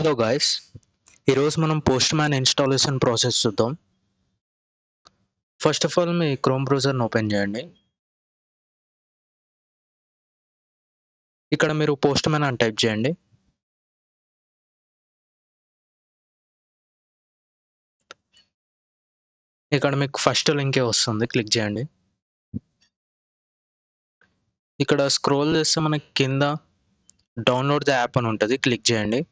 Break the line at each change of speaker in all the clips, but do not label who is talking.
Hello guys, ఈరోజు మనం Postman installation process చూద్దాం. ఫస్ట్ ఆఫ్ ఆల్ మీ క్రోమ్ బ్రౌజర్ని ఓపెన్ చేయండి. ఇక్కడ మీరు పోస్ట్ మ్యాన్ అని టైప్ చేయండి. ఇక్కడ మీకు ఫస్ట్ లింకే వస్తుంది, క్లిక్ చేయండి. ఇక్కడ స్క్రోల్ చేస్తే మనకి కింద డౌన్లోడ్ ద యాప్ అని ఉంటుంది, క్లిక్ చేయండి.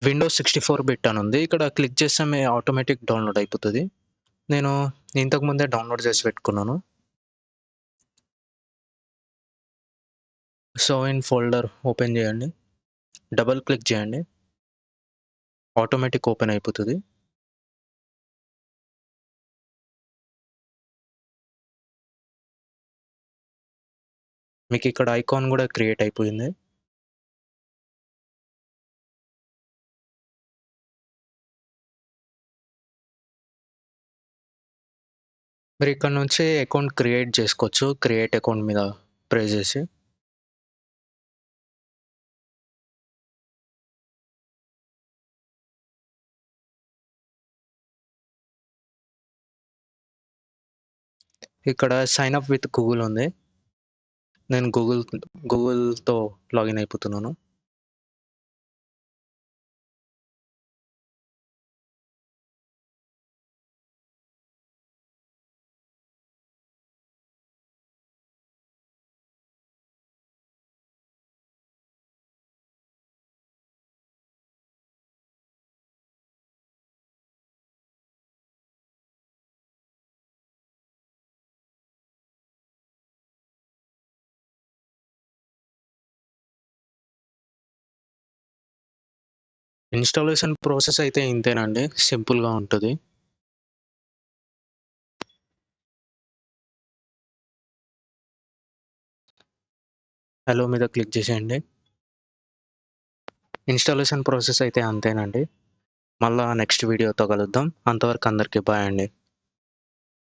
విండోస్ 64 బిట్ అని ఉంది, ఇక్కడ క్లిక్ చేస్తే మీ ఆటోమేటిక్ డౌన్లోడ్ అయిపోతుంది. నేను ఇంతకుముందే డౌన్లోడ్ చేసి పెట్టుకున్నాను. సో ఇన్ ఫోల్డర్ ఓపెన్ చేయండి, డబుల్ క్లిక్ చేయండి, ఆటోమేటిక్ ఓపెన్ అయిపోతుంది. మీకు ఇక్కడ ఐకాన్ కూడా క్రియేట్ అయిపోయింది. మీరు ఇక్కడ నుంచి అకౌంట్ క్రియేట్ చేసుకోవచ్చు, క్రియేట్ అకౌంట్ మీద ప్రెస్ చేసి. ఇక్కడ సైన్ అప్ విత్ గూగుల్ ఉంది, నేను గూగుల్తో లాగిన్ అయిపోతున్నాను. ఇన్స్టాలేషన్ ప్రాసెస్ అయితే ఇంతేనండి, సింపుల్గా ఉంటుంది. హలో మీద క్లిక్ చేసేయండి. ఇన్స్టాలేషన్ ప్రాసెస్ అయితే అంతేనండి. మళ్ళీ నెక్స్ట్ వీడియోతో కలుద్దాం. అంతవరకు అందరికీ బాయ్ అండి.